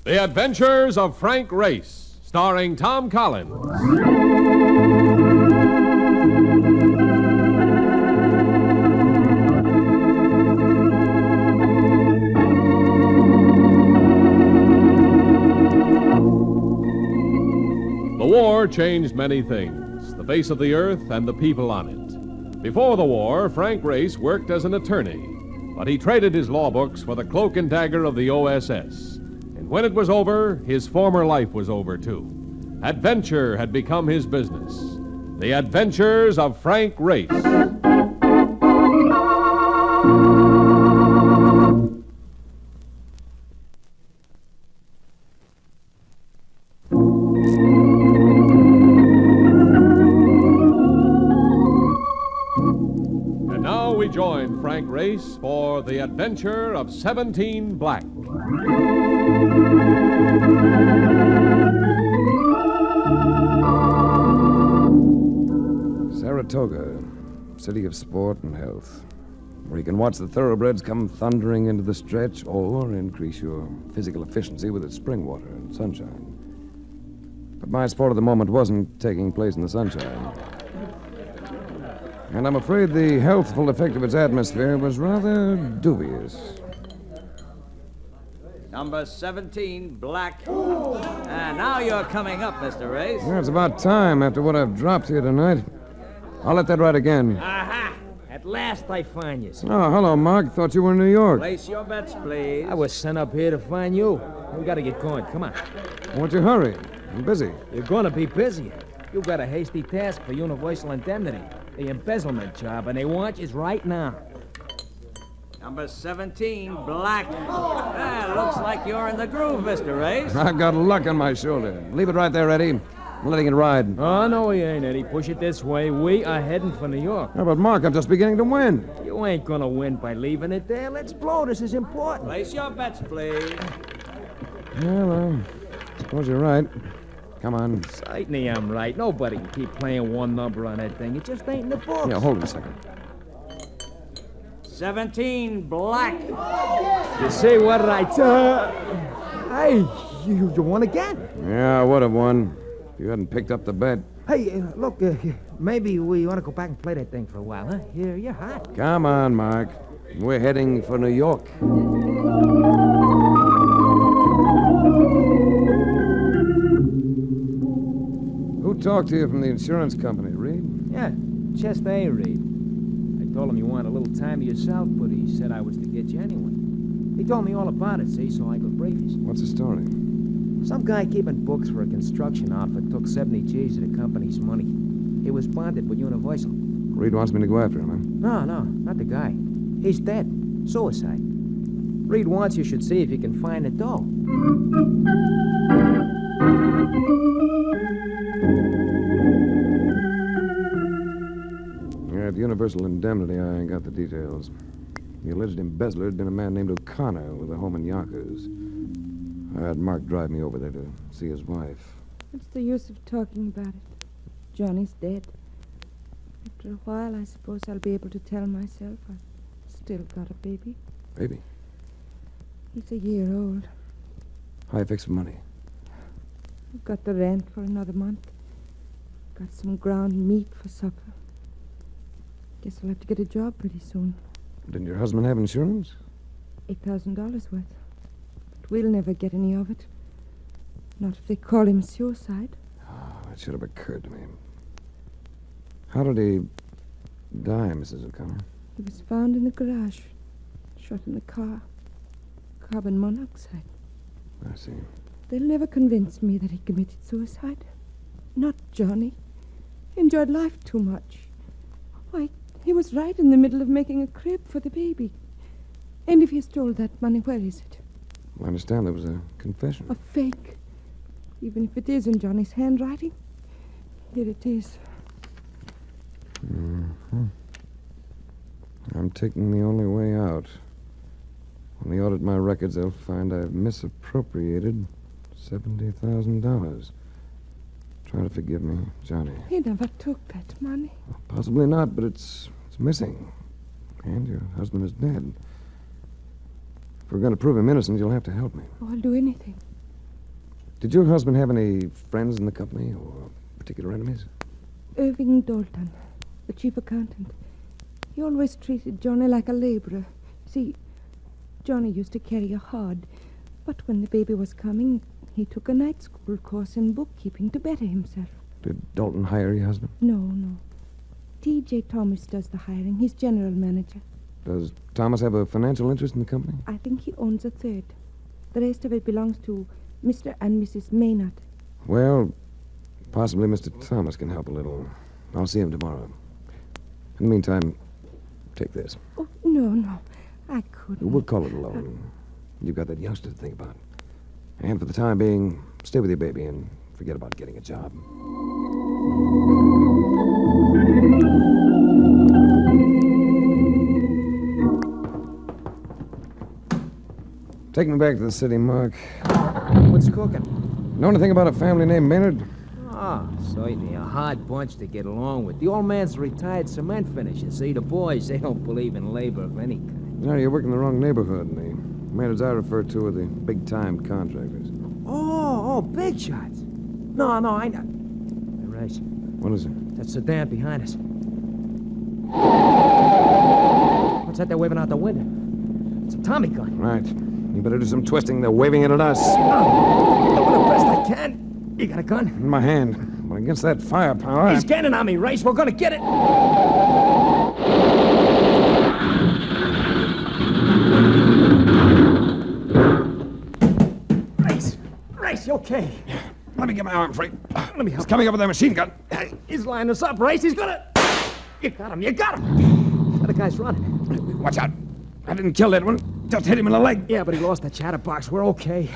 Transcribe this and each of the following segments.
The Adventures of Frank Race, starring Tom Collins. The war changed many things, the face of the earth and the people on it. Before the war, Frank Race worked as an attorney, but he traded his law books for the cloak and dagger of the OSS. And when it was over, his former life was over, too. Adventure had become his business. The Adventures of Frank Race. And now we join Frank Race for The Adventure of 17 Black. Saratoga, city of sport and health, where you can watch the thoroughbreds come thundering into the stretch or increase your physical efficiency with its spring water and sunshine. But my sport of the moment wasn't taking place in the sunshine. And I'm afraid the healthful effect of its atmosphere was rather dubious. Number 17, Black. Now you're coming up, Mr. Race. Yeah, it's about time after what I've dropped here tonight. I'll let that ride again. Aha! At last I find you. Oh, hello, Mark. Thought you were in New York. Place your bets, please. I was sent up here to find you. We gotta get going. Come on. What's your hurry? I'm busy. You're gonna be busy. You got a hasty task for Universal Indemnity. The embezzlement job, and they want you right now. Number 17, Black. Looks like you're in the groove, Mr. Race. I've got luck on my shoulder. Leave it right there, Eddie. I'm letting it ride. Oh, no, we ain't, Eddie. Push it this way. We are heading for New York. Yeah, but, Mark, I'm just beginning to win. You ain't gonna win by leaving it there. Let's blow. This is important. Place your bets, please. Well, suppose you're right. Come on. Certainly I'm right. Nobody can keep playing one number on that thing. It just ain't in the books. Yeah, hold it a second. 17, Black. You see what I tell? Hey, you won again. Yeah, I would have won. If you hadn't picked up the bet. Hey, look, maybe we ought to go back and play that thing for a while, huh? You're hot. Come on, Mark. We're heading for New York. Who talked to you from the insurance company, Reed? Yeah, just A. Reed. I told him you wanted a little time to yourself, but he said I was to get you anyway. He told me all about it, see, so I could brief you. What's the story? Some guy keeping books for a construction outfit took 70 G's of the company's money. He was bonded with Universal. Reed wants me to go after him, huh? No, not the guy. He's dead. Suicide. Reed wants you should see if you can find the dough. Yeah, at Universal Indemnity, I got the details. The alleged embezzler had been a man named O'Connor with a home in Yonkers. I had Mark drive me over there to see his wife. What's the use of talking about it? Johnny's dead. After a while, I suppose I'll be able to tell myself I've still got a baby. Baby? He's a year old. How you fix for money? I've got the rent for another month. Got some ground meat for supper. Guess I'll have to get a job pretty soon. Didn't your husband have insurance? $8,000 worth. But we'll never get any of it. Not if they call him suicide. Oh, it should have occurred to me. How did he die, Mrs. O'Connor? He was found in the garage, shot in the car. Carbon monoxide. I see. They'll never convince me that he committed suicide. Not Johnny. Enjoyed life too much. Why, he was right in the middle of making a crib for the baby. And if he stole that money, where is it? I understand there was a confession. A fake. Even if it is in Johnny's handwriting. Here it is. Mm-hmm. I'm taking the only way out. When they audit my records, they'll find I've misappropriated $70,000. Try to forgive me, Johnny. He never took that money. Well, possibly not, but it's missing. And your husband is dead. If we're going to prove him innocent, you'll have to help me. Oh, I'll do anything. Did your husband have any friends in the company or particular enemies? Irving Dalton, the chief accountant. He always treated Johnny like a laborer. See, Johnny used to carry a hod, but when the baby was coming, he took a night school course in bookkeeping to better himself. Did Dalton hire your husband? No. T.J. Thomas does the hiring. He's general manager. Does Thomas have a financial interest in the company? I think he owns a third. The rest of it belongs to Mr. and Mrs. Maynard. Well, possibly Mr. Thomas can help a little. I'll see him tomorrow. In the meantime, take this. Oh, no. I couldn't. We'll call it a loan. You've got that youngster to think about. And for the time being, stay with your baby and forget about getting a job. Take me back to the city, Mark. What's cooking? Know anything about a family named Maynard? Ah, certainly a hard bunch to get along with. The old man's a retired cement finisher. See, the boys, they don't believe in labor of any kind. No, you're working in the wrong neighborhood. The Maynards I refer to are the big-time contractors. Oh, big shots. No, I know. Hey, Race, What is it? that sedan behind us. What's that they're waving out the window? It's a Tommy gun. Right. You better do some twisting. They're waving it at us. I'm doing the best I can. You got a gun? In my hand. But against that firepower... He's gaining on me, Race. We're gonna get it. Race, you okay? Let me get my arm free. Let me help. He's coming up with that machine gun. He's lining us up, Race. He's gonna... You got him. The other guy's running. Watch out. I didn't kill that one. Just hit him in the leg. Yeah, but he lost the chatterbox. We're okay.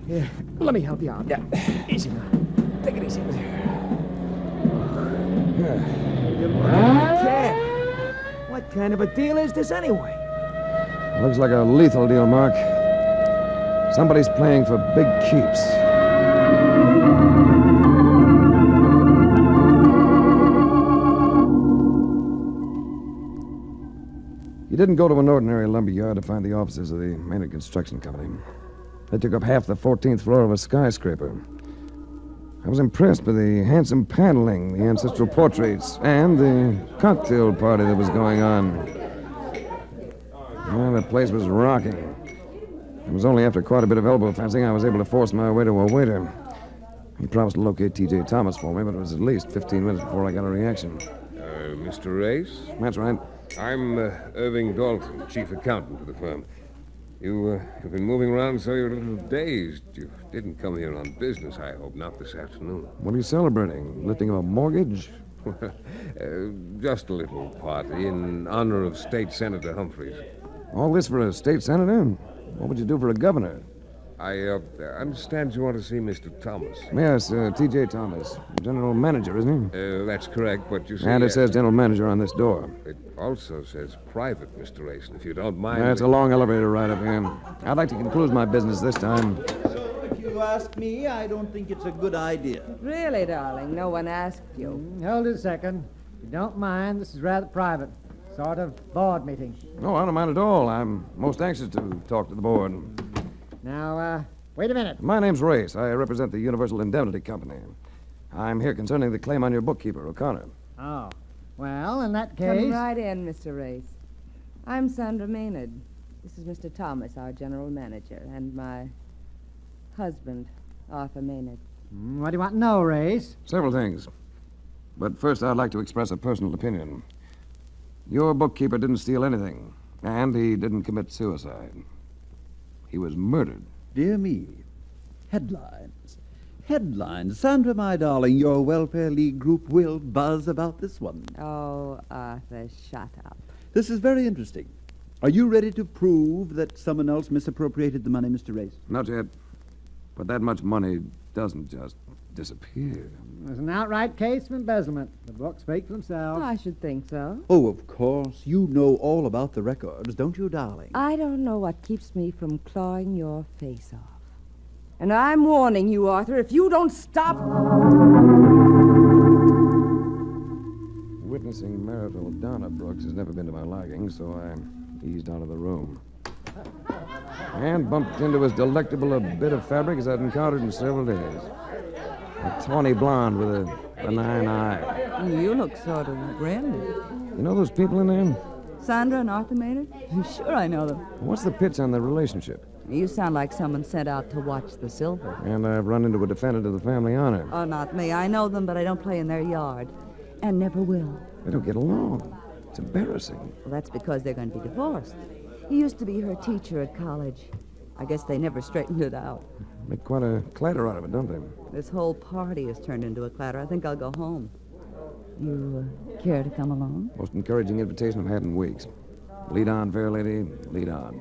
Yeah, let me help you out. Yeah, easy now. Take it easy. What kind of a deal is this anyway? Looks like a lethal deal, Mark. Somebody's playing for big keeps. You didn't go to an ordinary lumber yard to find the offices of the Maynard Construction Company. They took up half the 14th floor of a skyscraper. I was impressed by the handsome paneling, the ancestral portraits, and the cocktail party that was going on. Well, the place was rocking. It was only after quite a bit of elbow fencing I was able to force my way to a waiter. He promised to locate T.J. Thomas for me, but it was at least 15 minutes before I got a reaction. Mr. Race? That's right. I'm Irving Dalton, chief accountant for the firm. You've been moving around, so you're a little dazed. You didn't come here on business, I hope, not this afternoon. What are you celebrating? Lifting of a mortgage? Just a little party in honor of State Senator Humphreys. All this for a state senator? What would you do for a governor? I understand you want to see Mr. Thomas. Yes, T.J. Thomas. General manager, isn't he? That's correct, but you see... And it says general manager on this door. It also says private, Mr. Race, if you don't mind... It's a long elevator ride up here. I'd like to conclude my business this time. So, if you ask me, I don't think it's a good idea. Really, darling, no one asked you. Hold it a second. If you don't mind, this is rather private. Sort of board meeting. No, I don't mind at all. I'm most anxious to talk to the board. Now, wait a minute. My name's Race. I represent the Universal Indemnity Company. I'm here concerning the claim on your bookkeeper, O'Connor. Oh. Well, in that Come case... right in, Mr. Race. I'm Sandra Maynard. This is Mr. Thomas, our general manager, and my husband, Arthur Maynard. What do you want to know, Race? Several things. But first, I'd like to express a personal opinion. Your bookkeeper didn't steal anything, and he didn't commit suicide. He was murdered. Dear me. Headlines. Headlines. Sandra, my darling, your Welfare League group will buzz about this one. Oh, Arthur, shut up. This is very interesting. Are you ready to prove that someone else misappropriated the money, Mr. Race? Not yet. But that much money doesn't just disappear. There's an outright case of embezzlement. The books speak for themselves. I should think so. Oh, of course. You know all about the records, don't you, darling? I don't know what keeps me from clawing your face off. And I'm warning you, Arthur, if you don't stop... Witnessing marital Donna Brooks has never been to my liking, so I eased out of the room. and bumped into as delectable a bit of fabric as I'd encountered in several days. A tawny blonde with a benign eye. You look sort of grim. You know those people in there? Sandra and Arthur Maynard? Sure, I know them. What's the pitch on their relationship? You sound like someone sent out to watch the silver. And I've run into a defendant of the family honor. Oh, not me. I know them, but I don't play in their yard. And never will. They don't get along. It's embarrassing. Well, that's because they're going to be divorced. He used to be her teacher at college. I guess they never straightened it out. Make quite a clatter out of it, don't they? This whole party has turned into a clatter. I think I'll go home. You care to come along? Most encouraging invitation I've had in weeks. Lead on, fair lady. Lead on.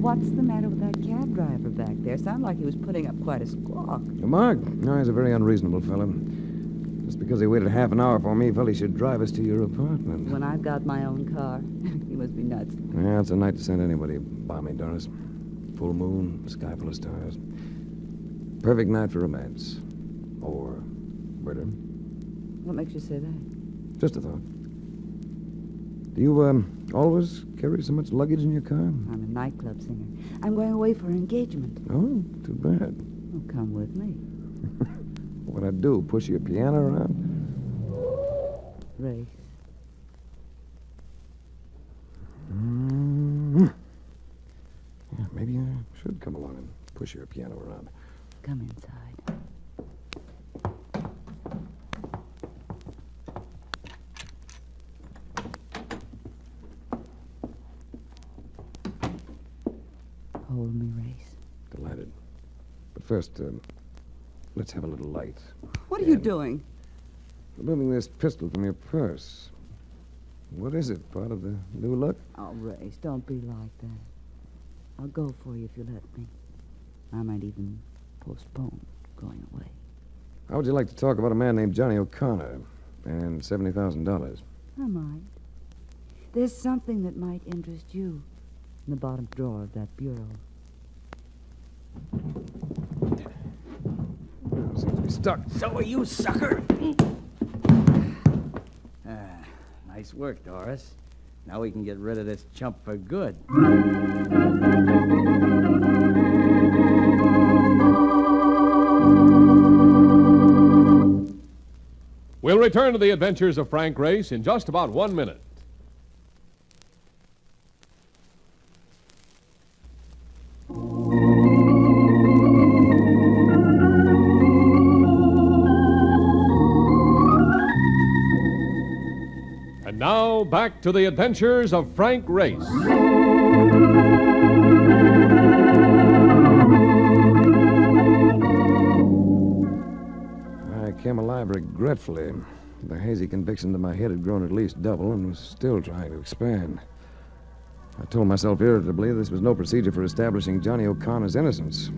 What's the matter with that cab driver back there? Sounded like he was putting up quite a squawk. Mark? No, he's a very unreasonable fellow. Just because he waited half an hour for me, he felt he should drive us to your apartment. When I've got my own car. He must be nuts. Yeah, it's a night to send anybody by me, Doris. Full moon, sky full of stars. Perfect night for romance. Or murder. What makes you say that? Just a thought. Do you, always carry so much luggage in your car? I'm a nightclub singer. I'm going away for an engagement. Oh, too bad. Well, come with me. What'd I do, push your piano around? Race. Yeah, maybe I should come along and push your piano around. Come inside. Hold me, Race. Delighted. But first, let's have a little light. What are you doing? Removing this pistol from your purse. What is it? Part of the new look? Oh, Race, don't be like that. I'll go for you if you let me. I might even postpone going away. How would you like to talk about a man named Johnny O'Connor and $70,000? I might. There's something that might interest you in the bottom drawer of that bureau. Seems to be stuck. So are you, sucker. Nice work, Doris. Now we can get rid of this chump for good. We'll return to the adventures of Frank Race in just about 1 minute. And now, back to the adventures of Frank Race. I came alive regretfully. The hazy conviction that my head had grown at least double and was still trying to expand. I told myself irritably this was no procedure for establishing Johnny O'Connor's innocence,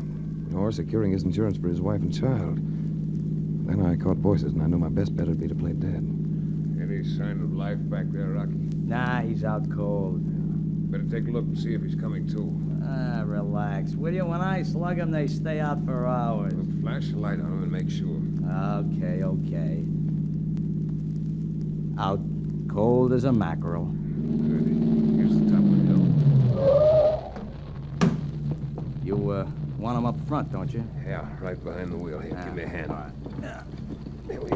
nor securing his insurance for his wife and child. Then I caught voices, and I knew my best bet would be to play dead. Any sign of life back there, Rocky? Nah, he's out cold. Better take a look and see if he's coming to. Relax. Will you? When I slug them, they stay out for hours. Well, flash a light on him and make sure. Okay. Out cold as a mackerel. Good. Here's the top of the hill. You, want them up front, don't you? Yeah, right behind the wheel here. Give me a hand. All right. Yeah. There we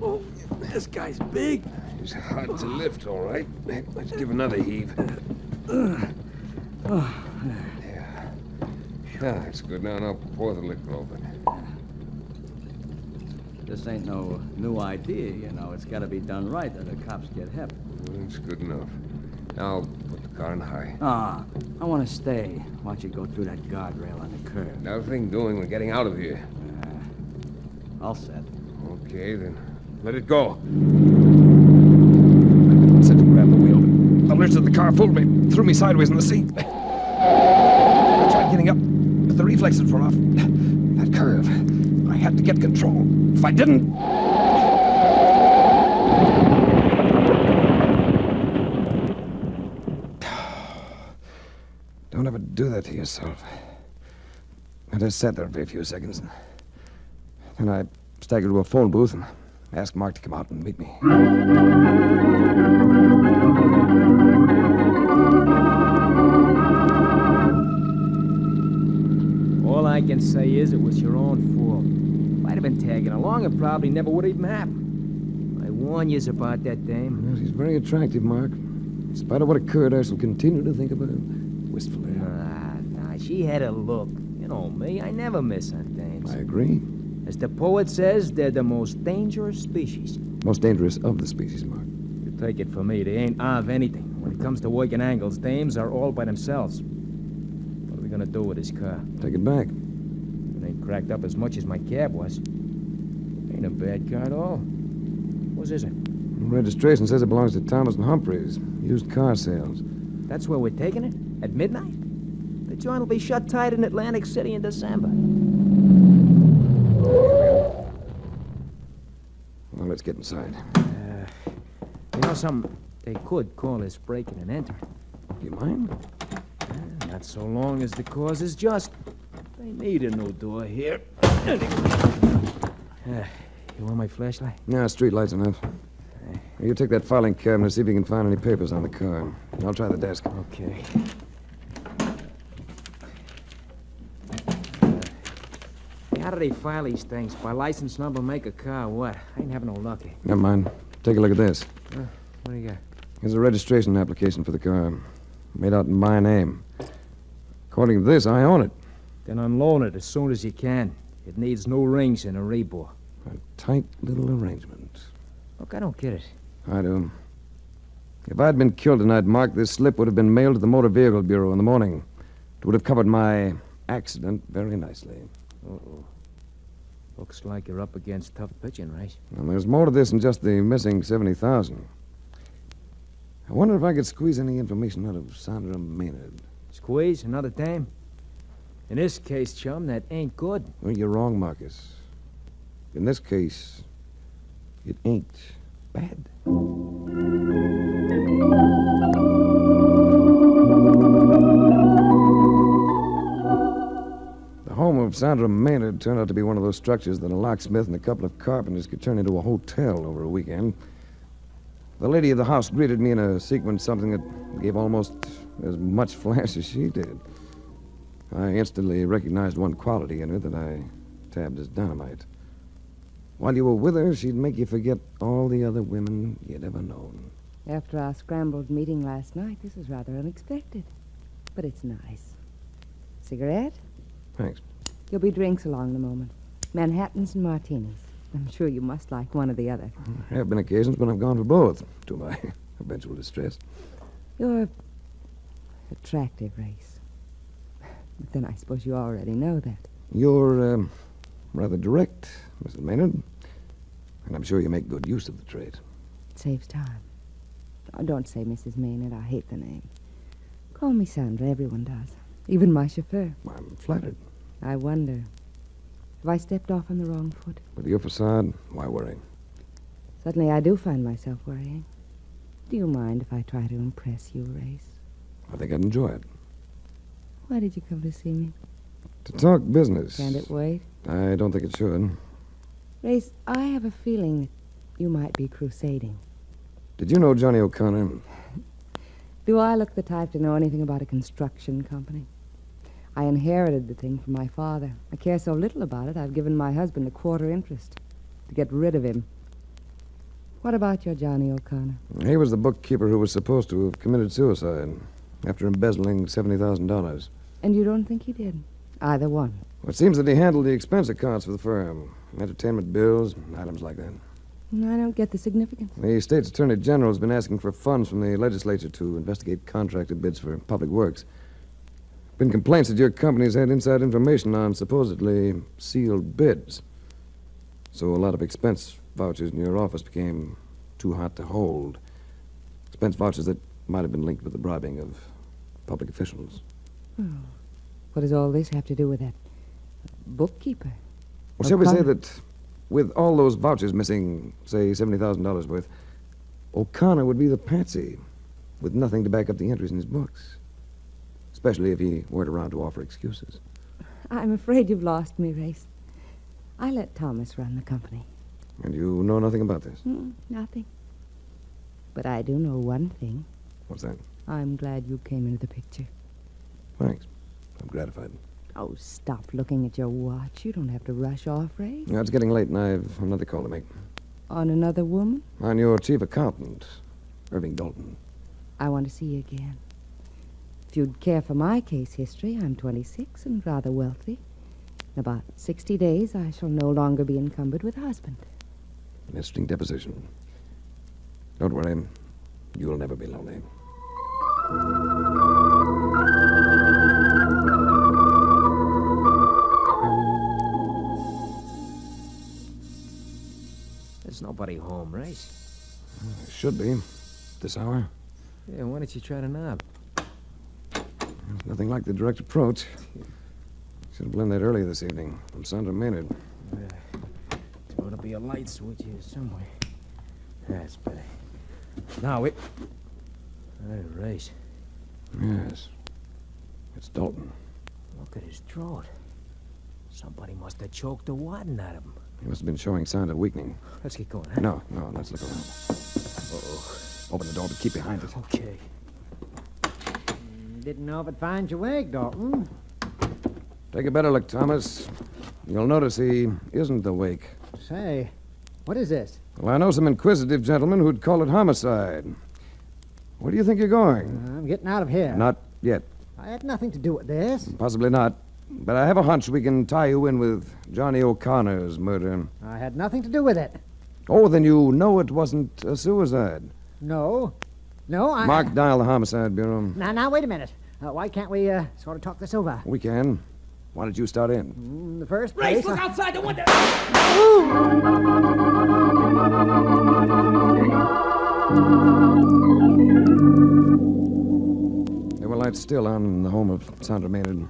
Oh, this guy's big. He's hard to lift, all right. Let's give another heave. Yeah, that's good. Now pour the liquor over it. This ain't no new idea, you know. It's got to be done right, or the cops get hep. That's good enough. Now put the car in high. I want to stay. Watch it go through that guardrail on the curb. Nothing doing. We're getting out of here. All set. Okay, then let it go. I said to grab the wheel, but the lurch of the car fooled me, threw me sideways in the seat. I tried getting up, but the reflexes were off. That curve. I had to get control. If I didn't... Don't ever do that to yourself. I just sat there for a few seconds. Then I stagger to a phone booth and ask Mark to come out and meet me. All I can say is it was your own fault. If I'd have been tagging along, it probably never would have even happened. I warn yous about that dame. Well, she's very attractive, Mark. In spite of what occurred, I shall continue to think of her wistfully. Nah, she had a look. You know me, I never miss on dames. I agree. As the poet says, they're the most dangerous species. Most dangerous of the species, Mark. You take it from me, they ain't of anything. When it comes to working angles, dames are all by themselves. What are we gonna do with his car? Take it back. It ain't cracked up as much as my cab was. Ain't a bad car at all. Whose is it? The registration says it belongs to Thomas and Humphreys. Used car sales. That's where we're taking it? At midnight? The joint will be shut tight in Atlantic City in December. Well, let's get inside. You know something? They could call this breaking and enter. You mind? Not so long as the cause is just. They need a new door here. You want my flashlight? Yeah, street light's enough. You take that filing cabinet, see if you can find any papers on the car. I'll try the desk. Okay. How do they file these things? By license number, make a car, what? I ain't having no lucky. Never mind. Take a look at this. What do you got? Here's a registration application for the car. Made out in my name. According to this, I own it. Then unload it as soon as you can. It needs new rings and a rebore. A tight little arrangement. Look, I don't get it. I do. If I'd been killed tonight, Mark, this slip would have been mailed to the Motor Vehicle Bureau in the morning. It would have covered my accident very nicely. Uh-oh. Looks like you're up against tough pitching, Rice. And there's more to this than just the missing $70,000. I wonder if I could squeeze any information out of Sandra Maynard. Squeeze? Another dame? In this case, chum, that ain't good. Well, you're wrong, Marcus. In this case, it ain't bad. The home of Sandra Maynard turned out to be one of those structures that a locksmith and a couple of carpenters could turn into a hotel over a weekend. The lady of the house greeted me in a sequence, something that gave almost as much flash as she did. I instantly recognized one quality in her that I tabbed as dynamite. While you were with her, she'd make you forget all the other women you'd ever known. After our scrambled meeting last night, this is rather unexpected. But it's nice. Cigarette? Thanks. There'll be drinks along the moment. Manhattans and martinis. I'm sure you must like one or the other. There have been occasions when I've gone for both, to my eventual distress. You're attractive, Race. But then I suppose you already know that. You're, rather direct, Mrs. Maynard. And I'm sure you make good use of the trait. It saves time. Oh, don't say Mrs. Maynard. I hate the name. Call me Sandra. Everyone does. Even my chauffeur. I'm flattered. I wonder. Have I stepped off on the wrong foot? With your facade, why worry? Suddenly I do find myself worrying. Do you mind if I try to impress you, Race? I think I'd enjoy it. Why did you come to see me? To talk business. Can't it wait? I don't think it should. Race, I have a feeling that you might be crusading. Did you know Johnny O'Connor? Do I look the type to know anything about a construction company? I inherited the thing from my father. I care so little about it, I've given my husband a quarter interest to get rid of him. What about your Johnny O'Connor? He was the bookkeeper who was supposed to have committed suicide after embezzling $70,000. And you don't think he did? Either one. Well, it seems that he handled the expense accounts for the firm. Entertainment bills, items like that. I don't get the significance. The state's attorney general has been asking for funds from the legislature to investigate contracted bids for public works. Been complaints that your company's had inside information on supposedly sealed bids. So a lot of expense vouchers in your office became too hot to hold. Expense vouchers that might have been linked with the bribing of public officials. Oh. What does all this have to do with that bookkeeper? Well, shall we say that with all those vouchers missing, say, $70,000 worth, O'Connor would be the patsy with nothing to back up the entries in his books. Especially if he weren't around to offer excuses. I'm afraid you've lost me, Race. I let Thomas run the company. And you know nothing about this? Nothing. But I do know one thing. What's that? I'm glad you came into the picture. Thanks. I'm gratified. Oh, stop looking at your watch. You don't have to rush off, Ray. Yeah, it's getting late, and I've another call to make. On another woman? On your chief accountant, Irving Dalton. I want to see you again. If you'd care for my case history, I'm 26 and rather wealthy. In about 60 days, I shall no longer be encumbered with a husband. An interesting deposition. Don't worry. You'll never be lonely. There's nobody home, Race. Should be. This hour. Yeah, why don't you try to knob? There's nothing like the direct approach. Should have blended that earlier this evening. From Sandra Maynard. There ought to be a light switch here somewhere. That's better. Now it. Hey, Race. Yes. It's Dalton. Look at his throat. Somebody must have choked the wadding out of him. He must have been showing signs of weakening. Let's get going, huh? No, let's look around. Uh-oh. Open the door, but keep behind it. Okay. Didn't know if it'd find you awake, Dalton. Take a better look, Thomas. You'll notice he isn't awake. Say, what is this? Well, I know some inquisitive gentlemen who'd call it homicide. Where do you think you're going? I'm getting out of here. Not yet. I had nothing to do with this. Possibly not. But I have a hunch we can tie you in with Johnny O'Connor's murder. I had nothing to do with it. Oh, then you know it wasn't a suicide. No, I... Mark, dial the homicide bureau. Now, wait a minute. Why can't we sort of talk this over? We can. Why don't you start in? In the first place... Race, look outside the window! There were lights still on in the home of Sandra Maynard.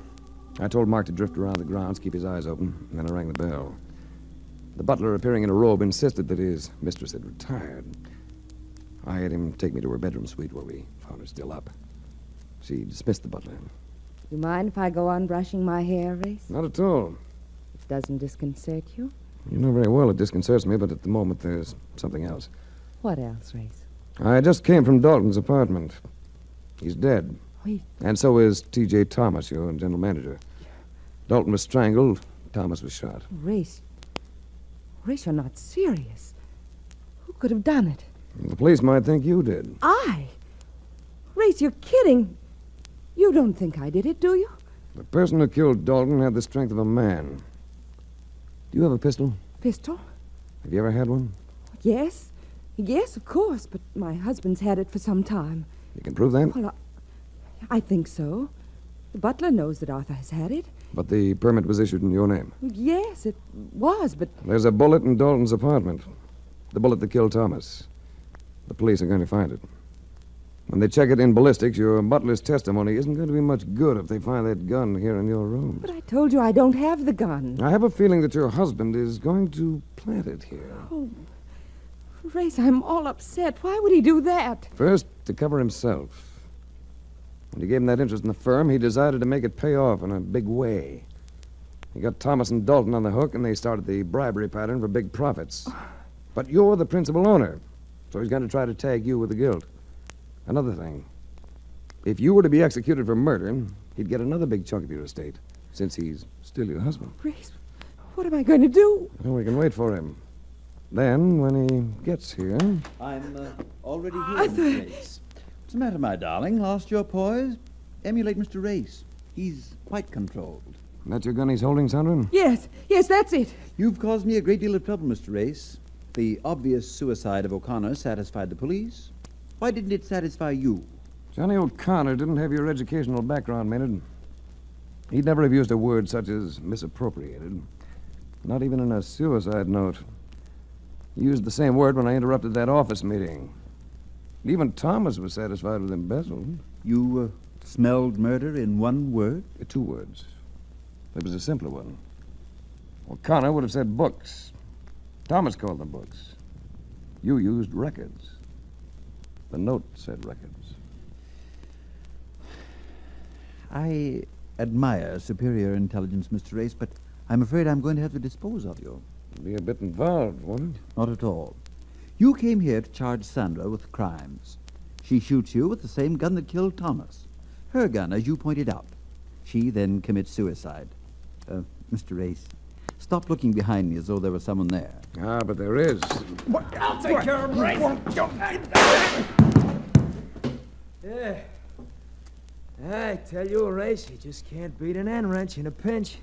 I told Mark to drift around the grounds, keep his eyes open, and then I rang the bell. The butler, appearing in a robe, insisted that his mistress had retired. I had him take me to her bedroom suite where we found her still up. She dismissed the butler. You mind if I go on brushing my hair, Race? Not at all. It doesn't disconcert you? You know very well it disconcerts me, but at the moment there's something else. What else, Race? I just came from Dalton's apartment. He's dead. Wait. And so is T.J. Thomas, your general manager. Dalton was strangled. Thomas was shot. Race, you're not serious. Who could have done it? The police might think you did. I? Race, you're kidding. You don't think I did it, do you? The person who killed Dalton had the strength of a man. Do you have a pistol? Pistol? Have you ever had one? Yes. Yes, of course, but my husband's had it for some time. You can prove that? Well, I think so. The butler knows that Arthur has had it. But the permit was issued in your name. Yes, it was, but... There's a bullet in Dalton's apartment. The bullet that killed Thomas. The police are going to find it. When they check it in ballistics, your butler's testimony isn't going to be much good if they find that gun here in your room. But I told you I don't have the gun. I have a feeling that your husband is going to plant it here. Oh, Race, I'm all upset. Why would he do that? First, to cover himself. When you gave him that interest in the firm, he decided to make it pay off in a big way. He got Thomas and Dalton on the hook, and they started the bribery pattern for big profits. But you're the principal owner, so he's going to try to tag you with the guilt. Another thing. If you were to be executed for murder, he'd get another big chunk of your estate, since he's still your husband. Race, what am I going to do? Well, we can wait for him. Then, when he gets here... I'm already here, Mr. Race. What's the matter, my darling? Lost your poise? Emulate Mr. Race. He's quite controlled. That your gun he's holding, Sandra? Yes, that's it. You've caused me a great deal of trouble, Mr. Race. The obvious suicide of O'Connor satisfied the police. Why didn't it satisfy you? Johnny O'Connor didn't have your educational background, Maynard. He'd never have used a word such as misappropriated. Not even in a suicide note. He used the same word when I interrupted that office meeting. Even Thomas was satisfied with embezzled. You smelled murder in one word? 2 words. It was a simpler one. O'Connor would have said books. Thomas called them books. You used records. The note said records. I admire superior intelligence, Mr. Race, but I'm afraid I'm going to have to dispose of you. Be a bit involved, wouldn't it? Not at all. You came here to charge Sandra with crimes. She shoots you with the same gun that killed Thomas. Her gun, as you pointed out. She then commits suicide. Mr. Race, stop looking behind me as though there was someone there. Ah, but there is. I'll take care of Race. Yeah. I tell you, Race, you just can't beat an end wrench in a pinch.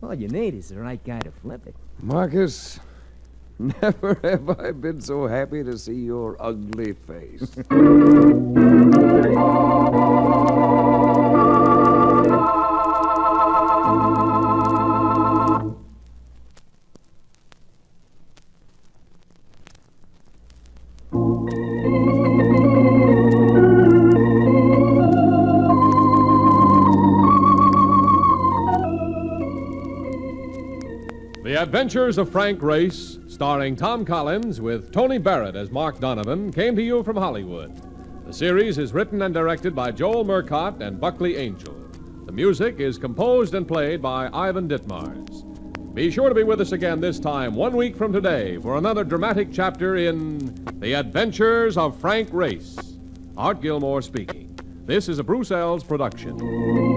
All you need is the right guy to flip it. Marcus, never have I been so happy to see your ugly face. The Adventures of Frank Race, starring Tom Collins with Tony Barrett as Mark Donovan, came to you from Hollywood. The series is written and directed by Joel Murcott and Buckley Angel. The music is composed and played by Ivan Ditmars. Be sure to be with us again this time 1 week from today for another dramatic chapter in The Adventures of Frank Race. Art Gilmore speaking. This is a Bruce Eells production.